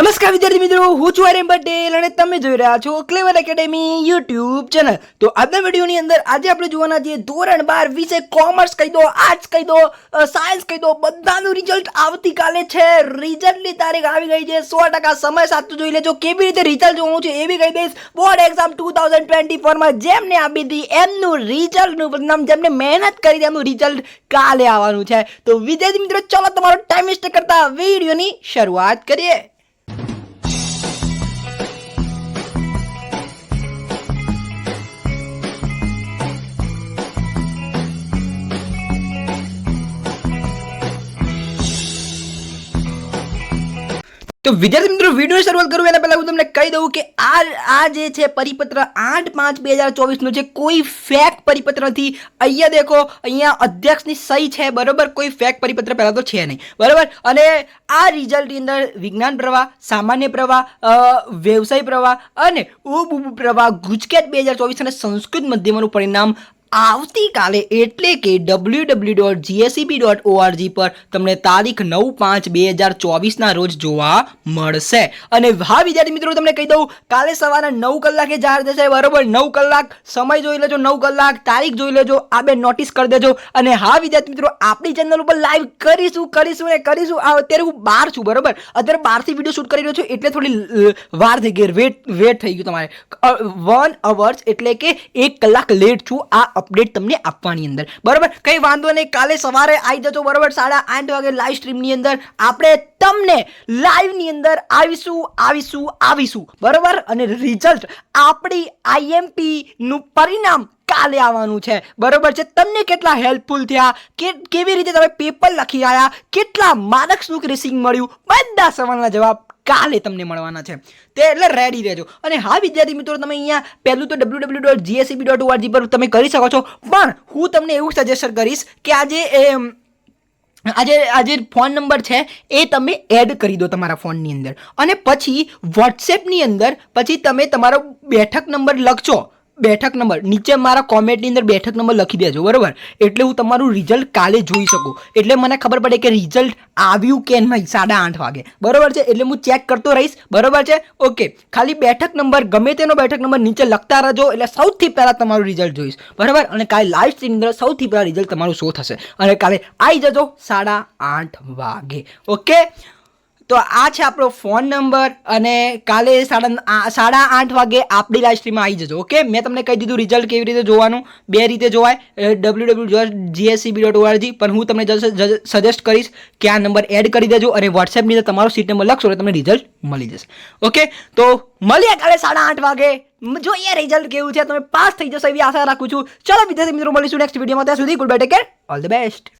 નમસ્કાર વિદ્યાર્થી મિત્રો, હું છું આર્યન પટેલ અને તમે જોઈ રહ્યા છો ક્લેવર એકેડેમી યુટ્યુબ ચેનલ। તો આજના વિડીયોની અંદર આજે આપણે જોવાના છીએ ધોરણ 12 વિશે કોમર્સ કહી દો, આર્ટ્સ કહી દો, સાયન્સ કહી દો, બધાનું રિઝલ્ટ આવતીકાલે છે। રિઝલ્ટની તારીખ આવી ગઈ છે, 100% સમય સાથે જોઈ લેજો। કેવી રીતે રિઝલ્ટ જોવાનું છે એ બી કહી દઈશ। બોર્ડ એક્ઝામ 2024 માં જેમને આપી હતી એમનું રિઝલ્ટનું પરિણામ, જેમને મહેનત કરી હતી એમનું રિઝલ્ટ કાલે આવવાનું છે। તો વિદ્યાર્થી મિત્રો, ચલો તમારો ટાઈમ વેસ્ટ કરતા વિડીયોની શરૂઆત કરીએ। તો વિદ્યાર્થી મિત્રો, વિડીયોની શરૂઆત કરું એના પહેલા હું તમને કહી દઉં કે આ જે છે પરિપત્ર 8/5/2024 નો છે, કોઈ ફેક પરિપત્ર નથી। અહીંયા દેખો, અહીંયા અધ્યક્ષની સહી છે, બરોબર। કોઈ ફેક પરિપત્ર પહેલા તો છે નહીં, બરોબર। અને આ રિઝલ્ટની અંદર વિજ્ઞાન પ્રવાહ, સામાન્ય પ્રવાહ, વ્યવસાય પ્રવાહ અને ઉપઉપ પ્રવાહ, ગુજકેટ 2024 અને સંસ્કૃત માધ્યમનું પરિણામ આવતીકાલે એટલે કે www.gseb.org પર તમને તારીખ 9/5/2024 ના રોજ જોવા મળશે। અને હા વિદ્યાર્થી મિત્રો, તમને કહી દઉં, કાલે સવારે 9 કલાકે જાહેર થશે, બરોબર। 9 કલાક સમય જોઈ લેજો, 9 કલાક તારીખ જોઈ લેજો, આ બે નોટિસ કરી દેજો। અને હા વિદ્યાર્થી મિત્રો, આપણી ચેનલ ઉપર લાઈવ કરીશું। અત્યારે હું બહાર છું, બરોબર। અત્યારે બહારથી વિડીયો શૂટ કરી રહ્યો છું એટલે થોડી વાર થઈ ગઈ, વેટ થઈ ગયું તમારે। 1 અવર્સ એટલે કે 1 કલાક લેટ છું આ અપડેટ તમને આપવાની અંદર, બરોબર। કઈ વાંધો નહીં, કાલે સવારે આવી જજો, બરોબર। 8:30 વાગે લાઈવ સ્ટ્રીમની અંદર આપણે તમને લાઈવ ની અંદર આવીશું, બરોબર। અને રિઝલ્ટ આપણી આઈએમપી નું પરિણામ કાલે આવવાનું છે, બરોબર છે। તમને કેટલા હેલ્પફુલ થયા, કેવી રીતે તમે પેપર લખી આવ્યા, કેટલા માર્ક્સનું ક્રેસિંગ મળ્યું, બધા સવાલના જવાબ કાલે તમને મળવાના છે, તે એટલે રેડી રહેજો। અને હા વિદ્યાર્થી મિત્રો, તમે અહીંયા પહેલું તો www.gseb.org પર તમે કરી શકો છો, પણ હું તમને એવું સજેશન કરીશ કે આજે ફોન નંબર છે એ તમે એડ કરી દો તમારા ફોનની અંદર, અને પછી વોટ્સએપની અંદર પછી તમે તમારો બેઠક નંબર લખજો। બેઠક નંબર નીચે મારા કોમેન્ટની અંદર બેઠક નંબર લખી દેજો, બરોબર। એટલે હું તમારું રિઝલ્ટ કાલે જોઈ શકું, એટલે મને ખબર પડે કે રિઝલ્ટ આવ્યું કે નહીં 8:30 વાગે, બરોબર છે। એટલે હું ચેક કરતો રહીશ, બરોબર છે, ઓકે। ખાલી બેઠક નંબર, ગમે તેનો બેઠક નંબર નીચે લખતા રહેજો, એટલે સૌથી પહેલા તમારું રિઝલ્ટ જોઈશ, બરાબર। અને કાલે લાઈવ સ્ટ્રીમ અંદર સૌથી પહેલા રિઝલ્ટ તમારું શો થશે, અને કાલે આવી જજો 8:30 વાગે, ઓકે। તો આ છે આપણો ફોન નંબર, અને કાલે 8:30 વાગે આપણી લાઈવ સ્ટ્રીમમાં આવી જજો, ઓકે। મેં તમને કહી દીધું રિઝલ્ટ કેવી રીતે જોવાનું, બે રીતે જોવાય, www.gseb.org, પણ હું તમને સજેસ્ટ કરીશ કે આ નંબર એડ કરી દેજો, અને વોટ્સએપની અંદર તમારો સીટ નંબર લખશો એટલે તમને રિઝલ્ટ મળી જશે, ઓકે। તો મળીએ કાલે 8:30 વાગે, જોઈએ રિઝલ્ટ કેવું છે, તમે પાસ થઈ જશો એવી આશા રાખું છું। ચલો વિદ્યાર્થી મિત્રો, મળીશું નેક્સ્ટ વિડીયોમાં, ત્યાં સુધી good bye, take care, all the best.